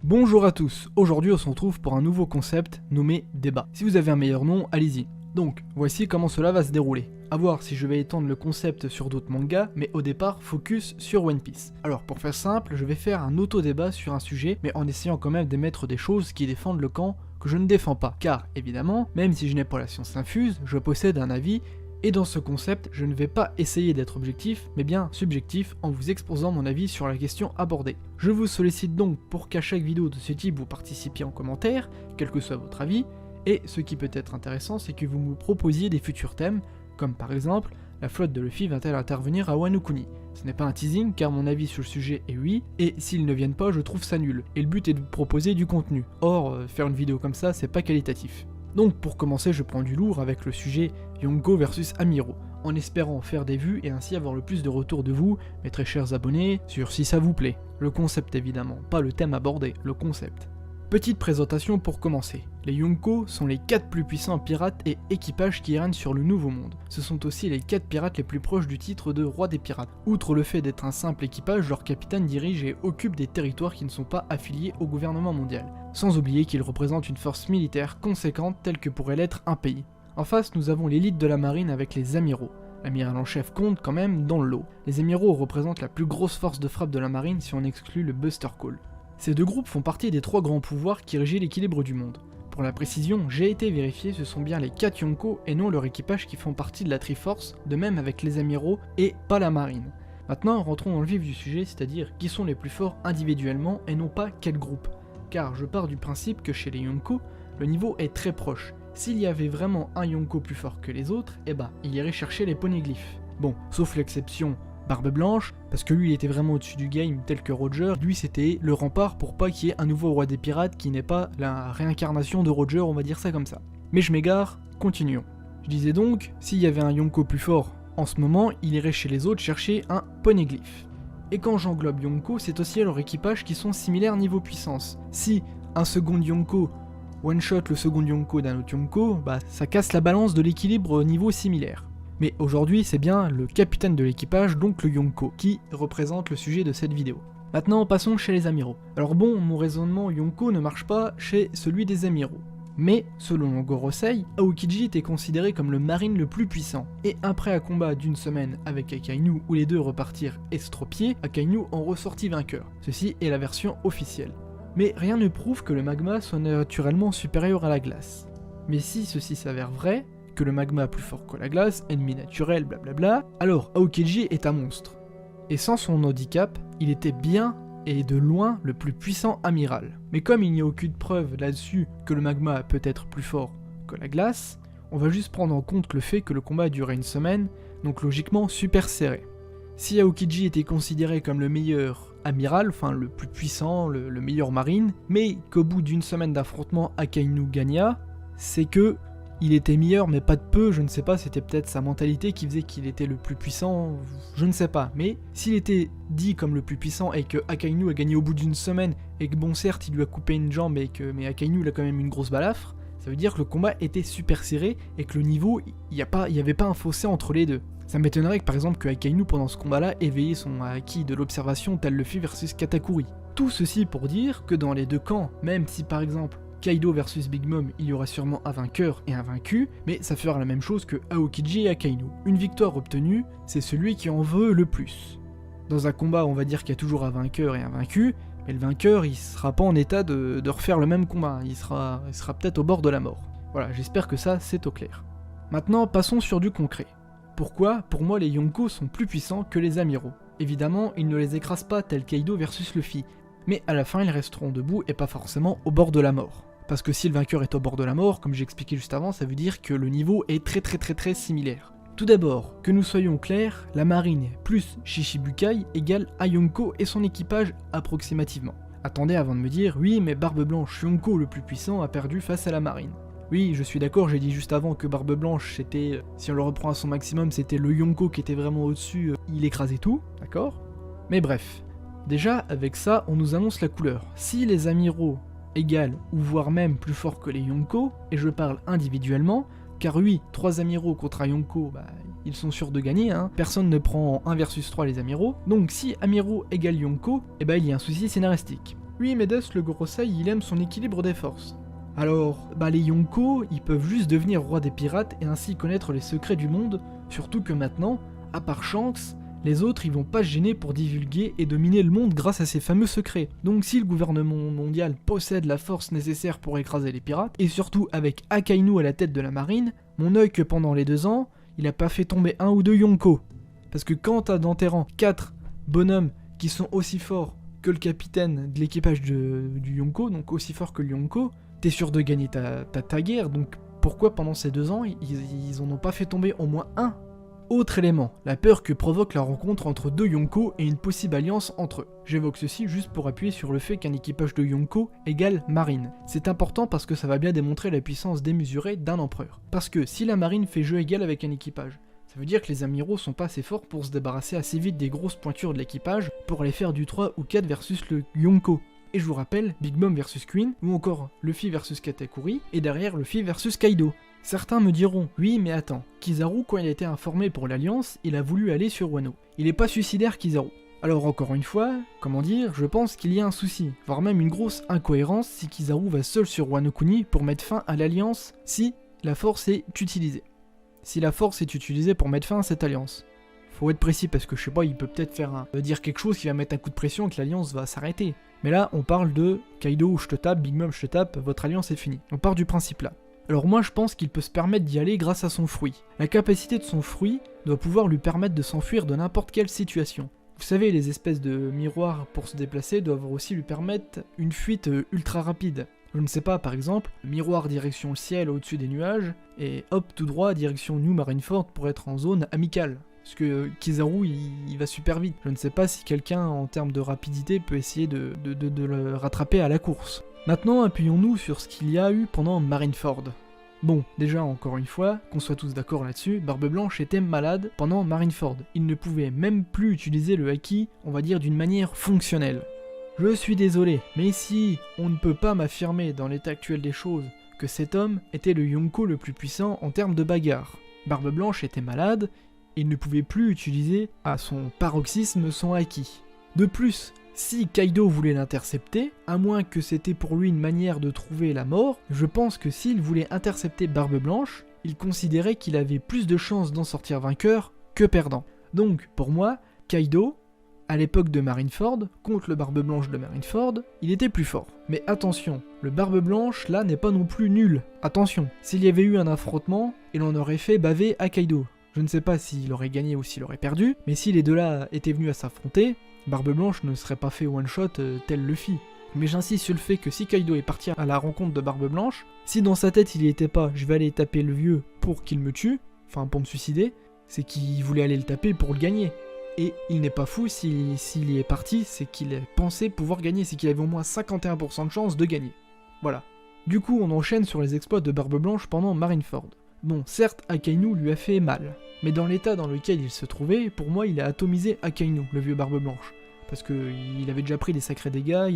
Bonjour à tous, aujourd'hui on se retrouve pour un nouveau concept nommé débat. Si vous avez un meilleur nom, allez-y. Donc, voici comment cela va se dérouler. A voir si je vais étendre le concept sur d'autres mangas, mais au départ, focus sur One Piece. Alors pour faire simple, je vais faire un auto-débat sur un sujet, mais en essayant quand même d'émettre des choses qui défendent le camp que je ne défends pas. Car, évidemment, même si je n'ai pas la science infuse, je possède un avis, et dans ce concept, je ne vais pas essayer d'être objectif, mais bien subjectif en vous exposant mon avis sur la question abordée. Je vous sollicite donc pour qu'à chaque vidéo de ce type vous participiez en commentaire, quel que soit votre avis, et ce qui peut être intéressant c'est que vous me proposiez des futurs thèmes, comme par exemple, la flotte de Luffy va-t-elle intervenir à Wano Kuni? Ce n'est pas un teasing car mon avis sur le sujet est oui, et s'ils ne viennent pas je trouve ça nul, et le but est de vous proposer du contenu. Or, faire une vidéo comme ça c'est pas qualitatif. Donc pour commencer je prends du lourd avec le sujet Yonko versus Amiro, en espérant faire des vues et ainsi avoir le plus de retours de vous, mes très chers abonnés, sur si ça vous plaît. Le concept évidemment, pas le thème abordé, le concept. Petite présentation pour commencer. Les Yonko sont les 4 plus puissants pirates et équipages qui règnent sur le Nouveau Monde. Ce sont aussi les 4 pirates les plus proches du titre de roi des pirates. Outre le fait d'être un simple équipage, leur capitaine dirige et occupe des territoires qui ne sont pas affiliés au gouvernement mondial. Sans oublier qu'ils représentent une force militaire conséquente telle que pourrait l'être un pays. En face, nous avons l'élite de la marine avec les amiraux. L'amiral en chef compte quand même dans le lot. Les amiraux représentent la plus grosse force de frappe de la marine si on exclut le Buster Call. Ces deux groupes font partie des 3 grands pouvoirs qui régissent l'équilibre du monde. Pour la précision, j'ai été vérifié, ce sont bien les 4 Yonko et non leur équipage qui font partie de la Triforce, de même avec les amiraux et pas la marine. Maintenant, rentrons dans le vif du sujet, c'est-à-dire qui sont les plus forts individuellement et non pas quel groupe. Car je pars du principe que chez les Yonko, le niveau est très proche. S'il y avait vraiment un Yonko plus fort que les autres, eh ben, il irait chercher les poneglyphes. Bon, sauf l'exception Barbe Blanche, parce que lui il était vraiment au-dessus du game, tel que Roger, lui c'était le rempart pour pas qu'il y ait un nouveau roi des pirates qui n'est pas la réincarnation de Roger, on va dire ça comme ça. Mais je m'égare, continuons. Je disais donc, s'il y avait un Yonko plus fort en ce moment, il irait chez les autres chercher un poneglyphe. Et quand j'englobe Yonko, c'est aussi leur équipage qui sont similaires niveau puissance. Si un second Yonko one-shot le second Yonko d'un autre Yonko, bah ça casse la balance de l'équilibre au niveau similaire. Mais aujourd'hui, c'est bien le capitaine de l'équipage, donc le Yonko, qui représente le sujet de cette vidéo. Maintenant, passons chez les amiraux. Alors bon, mon raisonnement Yonko ne marche pas chez celui des amiraux. Mais, selon Gorosei, Aokiji était considéré comme le marine le plus puissant, et après un combat d'une semaine avec Akainu où les deux repartirent estropiés, Akainu en ressortit vainqueur. Ceci est la version officielle. Mais rien ne prouve que le magma soit naturellement supérieur à la glace. Mais si ceci s'avère vrai, que le magma est plus fort que la glace, ennemi naturel, blablabla, alors Aokiji est un monstre. Et sans son handicap, il était bien et de loin le plus puissant amiral. Mais comme il n'y a aucune preuve là-dessus que le magma peut être plus fort que la glace, on va juste prendre en compte le fait que le combat a duré une semaine, donc logiquement super serré. Si Aokiji était considéré comme le meilleur amiral, enfin le plus puissant, le meilleur marine, mais qu'au bout d'une semaine d'affrontement Akainu gagna, c'est que il était meilleur mais pas de peu, je ne sais pas, c'était peut-être sa mentalité qui faisait qu'il était le plus puissant, je ne sais pas. Mais s'il était dit comme le plus puissant et que Akainu a gagné au bout d'une semaine et que bon certes il lui a coupé une jambe mais Akainu il a quand même une grosse balafre, ça veut dire que le combat était super serré et que le niveau, il n'y avait pas un fossé entre les deux. Ça m'étonnerait que par exemple que Akainu pendant ce combat-là éveillé son acquis de l'observation tel Luffy versus Katakuri. Tout ceci pour dire que dans les deux camps, même si par exemple Kaido versus Big Mom, il y aura sûrement un vainqueur et un vaincu, mais ça fera la même chose que Aokiji et Akainu. Une victoire obtenue, c'est celui qui en veut le plus. Dans un combat, on va dire qu'il y a toujours un vainqueur et un vaincu, mais le vainqueur, il sera pas en état de refaire le même combat, il sera peut-être au bord de la mort. Voilà, j'espère que ça, c'est au clair. Maintenant, passons sur du concret. Pourquoi, pour moi, les Yonko sont plus puissants que les amiraux? Évidemment, ils ne les écrasent pas tel Kaido versus Luffy, mais à la fin, ils resteront debout et pas forcément au bord de la mort. Parce que si le vainqueur est au bord de la mort, comme j'ai expliqué juste avant, ça veut dire que le niveau est très similaire. Tout d'abord, que nous soyons clairs, la marine plus Shichibukai égale un Yonko et son équipage approximativement. Attendez avant de me dire, oui mais Barbe Blanche, Yonko le plus puissant a perdu face à la marine. Oui, je suis d'accord, j'ai dit juste avant que Barbe Blanche c'était, si on le reprend à son maximum, c'était le Yonko qui était vraiment au-dessus, il écrasait tout, d'accord? Mais bref, déjà avec ça, on nous annonce la couleur. Si les amiraux égal ou voire même plus fort que les Yonko, et je parle individuellement, car oui, 3 amiraux contre un Yonko, bah, ils sont sûrs de gagner, hein. Personne ne prend 1 versus 3 les amiraux, donc si amiraux égale Yonko, eh ben il y a un souci scénaristique. Oui, mais Death, le Gorosei, il aime son équilibre des forces. Alors, les Yonko, ils peuvent juste devenir rois des pirates et ainsi connaître les secrets du monde, surtout que maintenant, à part Shanks, les autres ils vont pas se gêner pour divulguer et dominer le monde grâce à ces fameux secrets. Donc si le gouvernement mondial possède la force nécessaire pour écraser les pirates, et surtout avec Akainu à la tête de la marine, mon œil que pendant les 2 ans, il a pas fait tomber 1 ou 2 Yonko. Parce que quand t'as dans tes rangs 4 bonhommes qui sont aussi forts que le capitaine de l'équipage du Yonko, donc aussi fort que le Yonko, t'es sûr de gagner ta guerre, donc pourquoi pendant ces 2 ans, ils en ont pas fait tomber au moins un? Autre élément, la peur que provoque la rencontre entre 2 Yonko et une possible alliance entre eux. J'évoque ceci juste pour appuyer sur le fait qu'un équipage de Yonko égale marine. C'est important parce que ça va bien démontrer la puissance démesurée d'un empereur. Parce que si la marine fait jeu égal avec un équipage, ça veut dire que les amiraux sont pas assez forts pour se débarrasser assez vite des grosses pointures de l'équipage pour aller faire du 3 ou 4 versus le Yonko. Et je vous rappelle, Big Mom versus Queen, ou encore Luffy versus Katakuri, et derrière Luffy versus Kaido. Certains me diront, oui mais attends, Kizaru quand il a été informé pour l'Alliance, il a voulu aller sur Wano. Il est pas suicidaire Kizaru. Alors encore une fois, comment dire, je pense qu'il y a un souci, voire même une grosse incohérence si Kizaru va seul sur Wano Kuni pour mettre fin à l'Alliance si la force est utilisée. Si la force est utilisée pour mettre fin à cette alliance. Faut être précis parce que je sais pas, il peut peut-être dire quelque chose qui va mettre un coup de pression et que l'alliance va s'arrêter. Mais là, on parle de Kaido je te tape, Big Mom je te tape, votre alliance est finie. On part du principe là. Alors moi je pense qu'il peut se permettre d'y aller grâce à son fruit. La capacité de son fruit doit pouvoir lui permettre de s'enfuir de n'importe quelle situation. Vous savez, les espèces de miroirs pour se déplacer doivent aussi lui permettre une fuite ultra rapide. Je ne sais pas, par exemple, miroir direction le ciel au-dessus des nuages, et hop, tout droit direction New Marineford pour être en zone amicale. Parce que Kizaru, il va super vite. Je ne sais pas si quelqu'un, en termes de rapidité, peut essayer de le rattraper à la course. Maintenant, appuyons-nous sur ce qu'il y a eu pendant Marineford. Bon, déjà, encore une fois, qu'on soit tous d'accord là-dessus, Barbe Blanche était malade pendant Marineford. Il ne pouvait même plus utiliser le haki, on va dire, d'une manière fonctionnelle. Je suis désolé, mais si on ne peut pas m'affirmer dans l'état actuel des choses que cet homme était le Yonko le plus puissant en termes de bagarre. Barbe Blanche était malade, et il ne pouvait plus utiliser à son paroxysme son haki. De plus, si Kaido voulait l'intercepter, à moins que c'était pour lui une manière de trouver la mort, je pense que s'il voulait intercepter Barbe Blanche, il considérait qu'il avait plus de chances d'en sortir vainqueur que perdant. Donc, pour moi, Kaido, à l'époque de Marineford, contre le Barbe Blanche de Marineford, il était plus fort. Mais attention, le Barbe Blanche là n'est pas non plus nul. Attention, s'il y avait eu un affrontement, il en aurait fait baver à Kaido. Je ne sais pas s'il aurait gagné ou s'il aurait perdu, mais si les deux là étaient venus à s'affronter, Barbe Blanche ne serait pas fait one-shot tel Luffy. Mais j'insiste sur le fait que si Kaido est parti à la rencontre de Barbe Blanche, si dans sa tête il y était pas « je vais aller taper le vieux pour qu'il me tue », enfin pour me suicider, c'est qu'il voulait aller le taper pour le gagner. Et il n'est pas fou s'il y est parti, c'est qu'il pensait pouvoir gagner, c'est qu'il avait au moins 51% de chance de gagner. Voilà. Du coup on enchaîne sur les exploits de Barbe Blanche pendant Marineford. Bon, certes, Akainu lui a fait mal, mais dans l'état dans lequel il se trouvait, pour moi, il a atomisé Akainu, le vieux Barbe Blanche. Parce qu'il avait déjà pris des sacrés dégâts,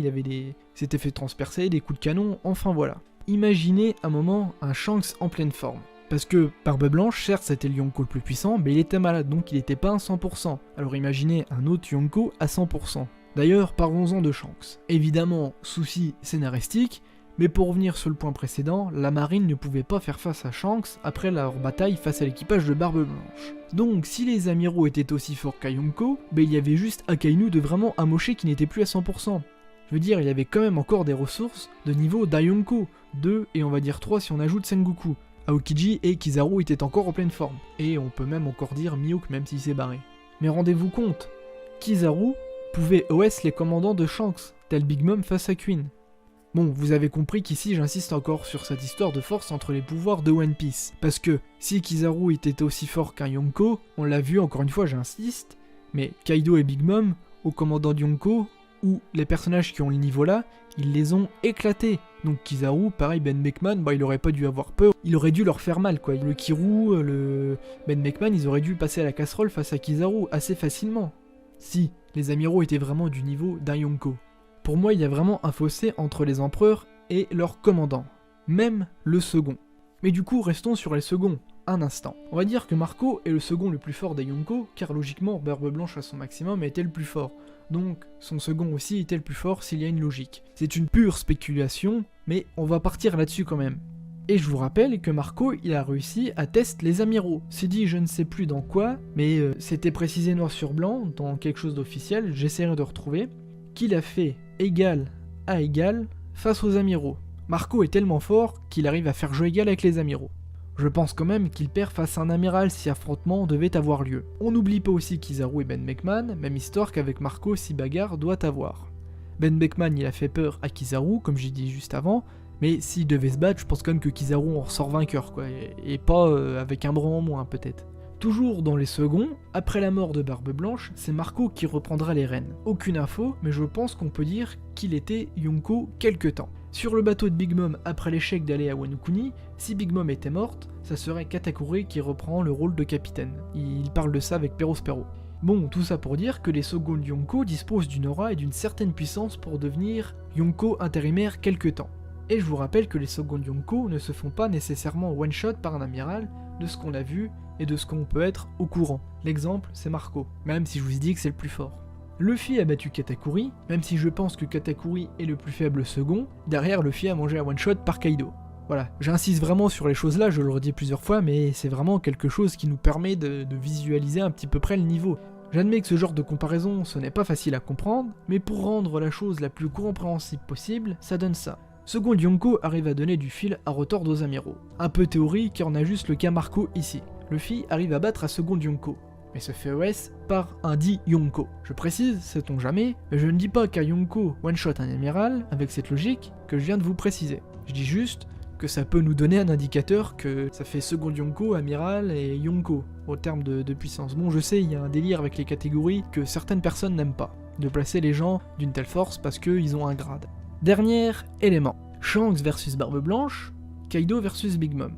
s'était fait transpercer, des coups de canon, enfin voilà. Imaginez un moment un Shanks en pleine forme. Parce que Barbe Blanche, certes, c'était le Yonko le plus puissant, mais il était malade, donc il n'était pas à 100%. Alors imaginez un autre Yonko à 100%. D'ailleurs, parlons-en de Shanks. Évidemment, souci scénaristique, mais pour revenir sur le point précédent, la marine ne pouvait pas faire face à Shanks après leur bataille face à l'équipage de Barbe Blanche. Donc si les amiraux étaient aussi forts qu'à Yonko, il y avait juste Akainu de vraiment amoché qui n'était plus à 100%. Je veux dire, il y avait quand même encore des ressources de niveau d'Ayonko, 2 et on va dire 3 si on ajoute Sengoku. Aokiji et Kizaru étaient encore en pleine forme, et on peut même encore dire Mihawk même s'il s'est barré. Mais rendez-vous compte, Kizaru pouvait OS les commandants de Shanks, tel Big Mom face à Queen. Bon, vous avez compris qu'ici j'insiste encore sur cette histoire de force entre les pouvoirs de One Piece. Parce que si Kizaru était aussi fort qu'un Yonko, on l'a vu encore une fois j'insiste, mais Kaido et Big Mom, aux commandants de Yonko, ou les personnages qui ont le niveau là, ils les ont éclatés. Donc Kizaru, pareil, Ben Beckman, il aurait pas dû avoir peur, il aurait dû leur faire mal quoi. Le Kiru, le Ben Beckman, ils auraient dû passer à la casserole face à Kizaru assez facilement. Si les amiraux étaient vraiment du niveau d'un Yonko. Pour moi, il y a vraiment un fossé entre les empereurs et leurs commandants, même le second. Mais du coup, restons sur les seconds, un instant. On va dire que Marco est le second le plus fort des Yonko, car logiquement, Barbe Blanche à son maximum était le plus fort. donc son second aussi était le plus fort s'il y a une logique. C'est une pure spéculation, mais on va partir là-dessus quand même. Et je vous rappelle que Marco, il a réussi à tester les amiraux. C'est dit je ne sais plus dans quoi, mais c'était précisé noir sur blanc, dans quelque chose d'officiel, j'essaierai de retrouver, qu'il a fait égal à égal face aux amiraux. Marco est tellement fort qu'il arrive à faire jeu égal avec les amiraux. Je pense quand même qu'il perd face à un amiral si affrontement devait avoir lieu. On n'oublie pas aussi Kizaru et Ben Beckman, même histoire qu'avec Marco si bagarre doit avoir. Ben Beckman il a fait peur à Kizaru, comme j'ai dit juste avant, mais s'il devait se battre, je pense quand même que Kizaru en ressort vainqueur, quoi, et pas avec un bras en moins peut-être. Toujours dans les seconds, après la mort de Barbe Blanche, c'est Marco qui reprendra les rênes. Aucune info, mais je pense qu'on peut dire qu'il était Yonko quelque temps. Sur le bateau de Big Mom après l'échec d'aller à Wano Kuni, si Big Mom était morte, ça serait Katakuri qui reprend le rôle de capitaine. Il parle de ça avec Perospero. Bon, tout ça pour dire que les secondes Yonko disposent d'une aura et d'une certaine puissance pour devenir Yonko intérimaire quelque temps. Et je vous rappelle que les secondes Yonko ne se font pas nécessairement one-shot par un amiral, de ce qu'on a vu et de ce qu'on peut être au courant. L'exemple, c'est Marco, même si je vous ai dit que c'est le plus fort. Luffy a battu Katakuri, même si je pense que Katakuri est le plus faible second, derrière Luffy a mangé un one-shot par Kaido. Voilà, j'insiste vraiment sur les choses là, je le redis plusieurs fois, mais c'est vraiment quelque chose qui nous permet de visualiser un petit peu près le niveau. J'admets que ce genre de comparaison, ce n'est pas facile à comprendre, mais pour rendre la chose la plus compréhensible possible, ça donne ça. Second Yonko arrive à donner du fil à retordre aux amiraux. Un peu théorie car on a juste le cas Marco ici. Luffy arrive à battre à second Yonko, mais se fait OS par un dit Yonko. Je précise, sait-on jamais, mais je ne dis pas qu'un Yonko one-shot un amiral avec cette logique que je viens de vous préciser. Je dis juste que ça peut nous donner un indicateur que ça fait second Yonko, amiral et Yonko, au terme de puissance. Bon, je sais, il y a un délire avec les catégories que certaines personnes n'aiment pas, de placer les gens d'une telle force parce qu'ils ont un grade. Dernier élément, Shanks versus Barbe Blanche, Kaido versus Big Mom.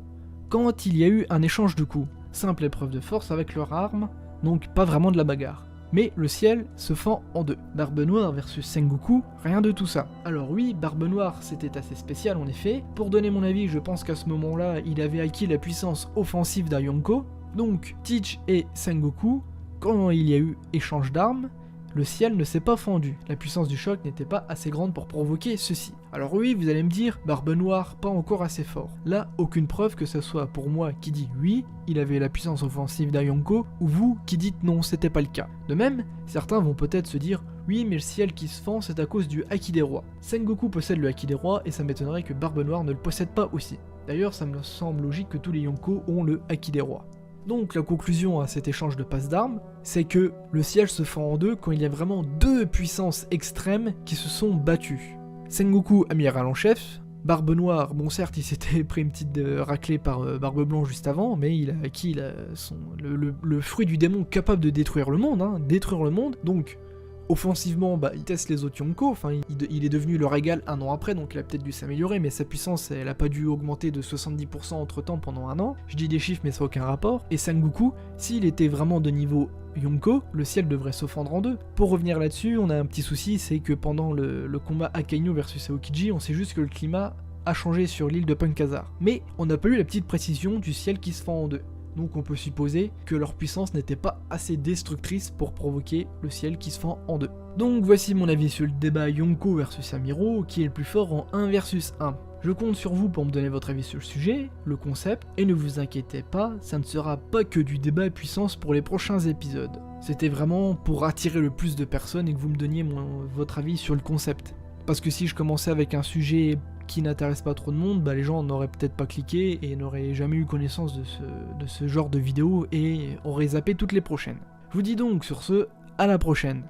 Quand il y a eu un échange de coups, simple épreuve de force avec leurs armes, donc pas vraiment de la bagarre. Mais le ciel se fend en deux. Barbe Noire versus Sengoku, rien de tout ça. Alors oui, Barbe Noire c'était assez spécial en effet. Pour donner mon avis, je pense qu'à ce moment-là, il avait acquis la puissance offensive d'un Yonko. Donc Teach et Sengoku, quand il y a eu échange d'armes, le ciel ne s'est pas fendu, la puissance du choc n'était pas assez grande pour provoquer ceci. Alors oui, vous allez me dire, Barbe Noire, pas encore assez fort. Là, aucune preuve que ce soit pour moi qui dit oui, il avait la puissance offensive d'un Yonko, ou vous qui dites non, c'était pas le cas. De même, certains vont peut-être se dire, oui mais le ciel qui se fend c'est à cause du Haki des rois. Sengoku possède le Haki des rois et ça m'étonnerait que Barbe Noire ne le possède pas aussi. D'ailleurs, ça me semble logique que tous les Yonko ont le Haki des rois. Donc la conclusion à cet échange de passes d'armes, c'est que le ciel se fend en deux quand il y a vraiment deux puissances extrêmes qui se sont battues. Sengoku, amiral en chef, Barbe Noire, bon certes il s'était pris une petite raclée par Barbe Blanche juste avant, mais il a acquis le fruit du démon capable de détruire le monde, donc offensivement, il teste les autres Yonko, enfin il est devenu leur égal un an après, donc il a peut-être dû s'améliorer, mais sa puissance, elle a pas dû augmenter de 70% entre temps pendant un an. Je dis des chiffres, mais ça n'a aucun rapport. Et Sengoku, s'il était vraiment de niveau Yonko, le ciel devrait se fendre en deux. Pour revenir là-dessus, on a un petit souci, c'est que pendant le combat Akainu versus Aokiji, on sait juste que le climat a changé sur l'île de Punk Hazard. Mais on n'a pas eu la petite précision du ciel qui se fend en deux. Donc on peut supposer que leur puissance n'était pas assez destructrice pour provoquer le ciel qui se fend en deux. Donc voici mon avis sur le débat Yonko versus Amiro, qui est le plus fort en 1 versus 1. Je compte sur vous pour me donner votre avis sur le sujet, le concept, et ne vous inquiétez pas, ça ne sera pas que du débat puissance pour les prochains épisodes. C'était vraiment pour attirer le plus de personnes et que vous me donniez votre avis sur le concept. Parce que si je commençais avec un sujet qui n'intéresse pas trop de monde, les gens n'auraient peut-être pas cliqué et n'auraient jamais eu connaissance de ce genre de vidéo et auraient zappé toutes les prochaines. Je vous dis donc sur ce, à la prochaine.